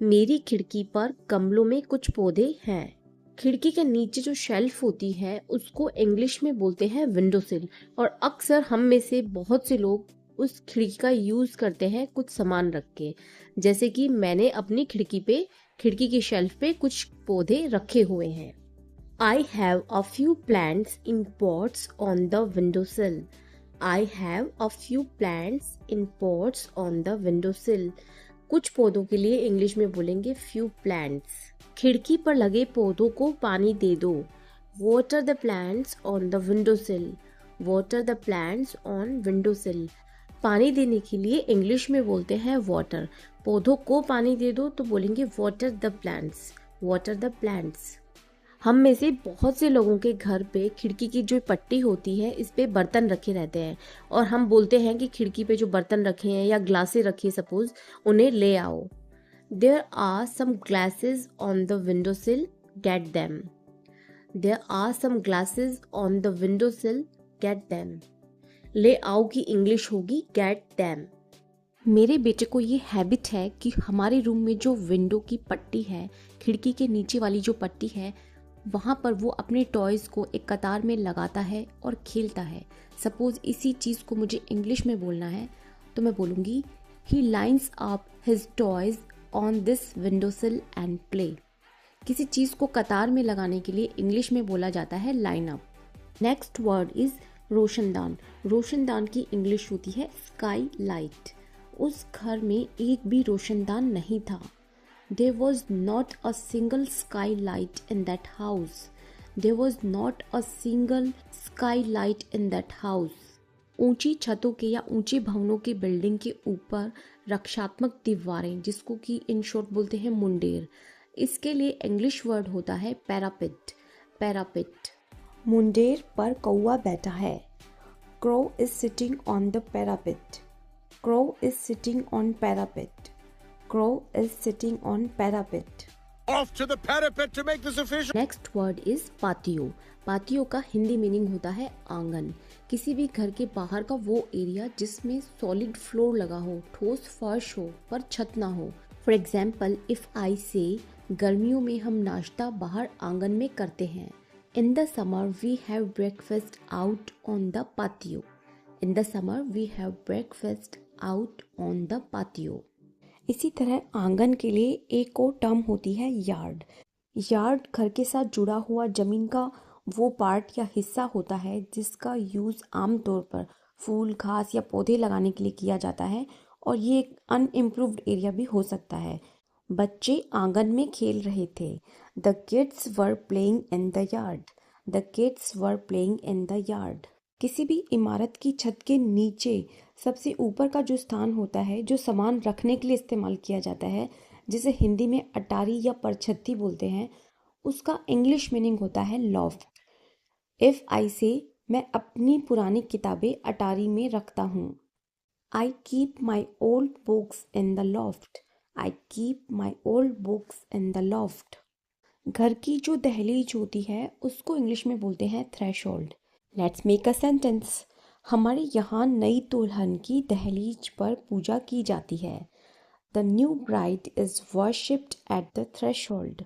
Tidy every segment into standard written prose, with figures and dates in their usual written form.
मेरी खिड़की पर गमलों में कुछ पौधे हैं। खिड़की के नीचे जो शेल्फ होती है उसको इंग्लिश में बोलते हैं विंडो सिल, और अक्सर हम में से बहुत से लोग उस खिड़की का यूज करते हैं कुछ सामान रख के। जैसे कि मैंने अपनी खिड़की की शेल्फ पे कुछ पौधे रखे हुए हैं। I have a few plants in pots on the windowsill. I have a few plants in pots on the windowsill. कुछ पौधों के लिए इंग्लिश में बोलेंगे few plants. खिड़की पर लगे पौधों को पानी दे दो। Water the plants on the windowsill. Water the plants on windowsill. पानी देने के लिए इंग्लिश में बोलते हैं water. पौधों को पानी दे दो तो बोलेंगे water the plants. Water the plants. हम में से बहुत से लोगों के घर पे खिड़की की जो पट्टी होती है इस पे बर्तन रखे रहते हैं, और हम बोलते हैं कि खिड़की पे जो बर्तन रखे हैं या ग्लासेस रखी है सपोज, उन्हें ले आओ। There are some glasses on the window sill, get them. There are some glasses on the window sill, get them. ले आओ की इंग्लिश होगी गेट देम। मेरे बेटे को ये हैबिट है कि हमारे रूम में जो विंडो की पट्टी है, खिड़की के नीचे वाली जो पट्टी है, वहाँ पर वो अपने टॉयज़ को एक कतार में लगाता है और खेलता है। सपोज इसी चीज़ को मुझे इंग्लिश में बोलना है तो मैं बोलूँगी he lines up his toys on this windowsill and play. किसी चीज़ को कतार में लगाने के लिए इंग्लिश में बोला जाता है line up. Next word is रोशनदान। रोशनदान की इंग्लिश होती है स्काई लाइट। उस घर में एक भी रोशनदान नहीं था। There was not a single skylight in that house. There was not a single skylight in that house. ऊंची छतों के या ऊंचे भवनों के बिल्डिंग के ऊपर रक्षात्मक दीवारें, जिसको कि इन शॉर्ट बोलते हैं मुंडेर, इसके लिए इंग्लिश वर्ड होता है पैरापिट। पैरापिट। मुंडेर पर कौवा बैठा है। Crow is sitting on the parapet. Crow is sitting on parapet. Crow is sitting on parapet. Off to the parapet to make this official. Next word is patio. पातियो का Hindi meaning होता है आंगन। किसी भी घर के बाहर का वो एरिया जिसमें सॉलिड फ्लोर लगा हो, ठोस फर्श हो पर छत ना हो। फॉर एग्जाम्पल, इफ आई से गर्मियों में हम नाश्ता बाहर आंगन में करते हैं। In the summer we have breakfast out on the patio. In the summer we have breakfast out on the patio. इसी तरह आंगन के लिए एक और टर्म होती है यार्ड। यार्ड घर के साथ जुड़ा हुआ जमीन का वो पार्ट या हिस्सा होता है जिसका यूज़ आमतौर पर फूल, घास या पौधे लगाने के लिए किया जाता है, और ये एक अनइम्प्रूव्ड एरिया भी हो सकता है। बच्चे आंगन में खेल रहे थे। The kids were playing in the yard. The kids were playing in the yard. किसी भी इमारत की छत के नीचे सबसे ऊपर का जो स्थान होता है, जो सामान रखने के लिए इस्तेमाल किया जाता है, जिसे हिंदी में अटारी या परछत्ती बोलते हैं, उसका इंग्लिश मीनिंग होता है लॉफ्ट। इफ आई से मैं अपनी पुरानी किताबें अटारी में रखता हूँ। I keep my old books in the loft. I keep my old books in the loft. घर की जो दहलीज होती है उसको इंग्लिश में बोलते हैं threshold. Let's make a sentence. हमारे यहाँ नई दुल्हन की दहलीज पर पूजा की जाती है। The new bride is worshipped at the threshold.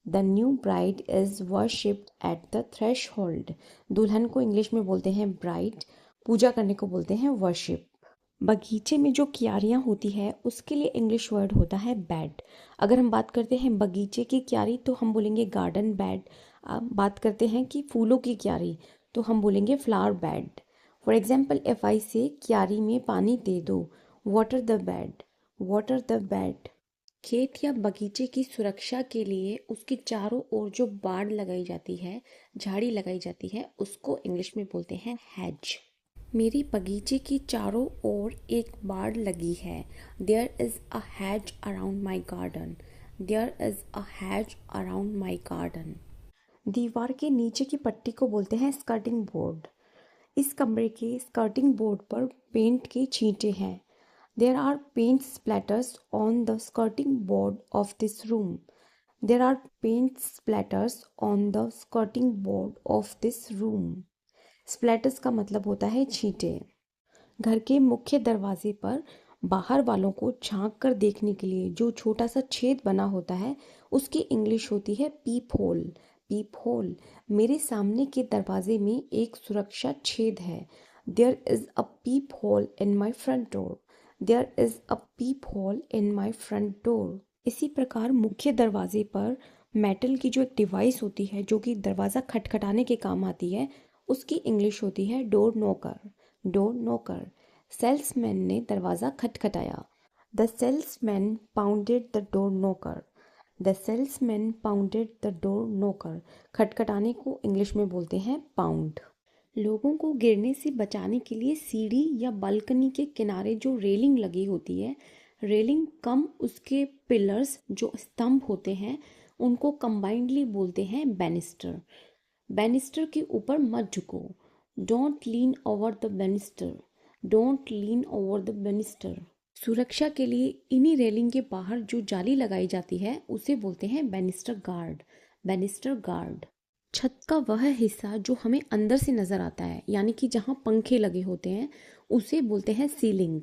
The new bride is worshipped at the threshold. दुल्हन को इंग्लिश में बोलते हैं ब्राइड, पूजा करने को बोलते हैं वर्शिप। बगीचे में जो क्यारियाँ होती है उसके लिए इंग्लिश वर्ड होता है बेड। अगर हम बात करते हैं बगीचे की क्यारी तो हम बोलेंगे गार्डन बेड। बात करते हैं कि फूलों की क्यारी तो हम बोलेंगे flower bed. For example, if I से क्यारी में पानी दे दो, water the bed. Water the bed. खेत या बगीचे की सुरक्षा के लिए उसके चारों ओर जो बाड़ लगाई जाती है, झाड़ी लगाई जाती है, उसको इंग्लिश में बोलते हैं हैज। मेरी बगीचे की चारों ओर एक बाड़ लगी है। There is a hedge around my garden. There is a hedge around my garden. दीवार के नीचे की पट्टी को बोलते हैं स्कर्टिंग बोर्ड। इस कमरे के स्कर्टिंग बोर्ड पर पेंट के छींटे हैं। There are paint splatters on the skirting board of this room. There are paint splatters on the skirting board of this room. Splatters का मतलब होता है छींटे। घर के मुख्य दरवाजे पर बाहर वालों को झांक कर देखने के लिए जो छोटा सा छेद बना होता है उसकी इंग्लिश होती है पीप होल। पीप होल। मेरे सामने के दरवाजे में एक सुरक्षा छेद है। There is a peephole in my front door. There is a peephole in my front door. इसी प्रकार मुख्य दरवाजे पर मेटल की जो एक डिवाइस होती है जो कि दरवाज़ा खटखटाने के काम आती है, उसकी इंग्लिश होती है डोर नोकर। डोर नोकर। सेल्समैन ने दरवाज़ा खटखटाया। The salesman pounded the door knocker. The salesman pounded the door knocker. खटखटाने को इंग्लिश में बोलते हैं पाउंड। लोगों को गिरने से बचाने के लिए सीढ़ी या बालकनी के किनारे जो रेलिंग लगी होती है, रेलिंग कम उसके पिलर्स जो स्तंभ होते हैं, उनको कंबाइंडली बोलते हैं बैनिस्टर। बैनिस्टर के ऊपर मत झुको। Don't lean over the banister. Don't lean over the banister. सुरक्षा के लिए इन्हीं रेलिंग के बाहर जो जाली लगाई जाती है उसे बोलते हैं बैनिस्टर गार्ड। Banister guard. छत का वह हिस्सा जो हमें अंदर से नजर आता है, यानी कि जहाँ पंखे लगे होते हैं, उसे बोलते हैं सीलिंग।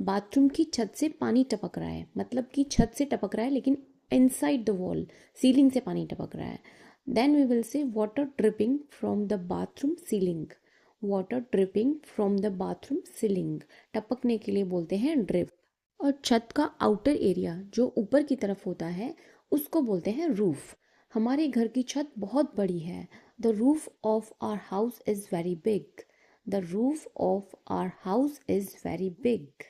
बाथरूम की छत से पानी टपक रहा है, मतलब कि छत से टपक रहा है लेकिन इनसाइड द वॉल, सीलिंग से पानी टपक रहा है। Then we will say water dripping from the bathroom ceiling. Water dripping from the bathroom ceiling. टपकने के लिए बोलते हैं ड्रिप। और छत का आउटर एरिया जो ऊपर की तरफ होता है उसको बोलते हैं रूफ। हमारे घर की छत बहुत बड़ी है। The roof of our house is very big. The roof of our house is very big.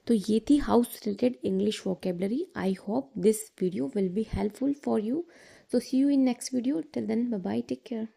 तो ये थी house related English vocabulary. I hope this video will be helpful for you. So see you in next video. Till then, bye bye. Take care.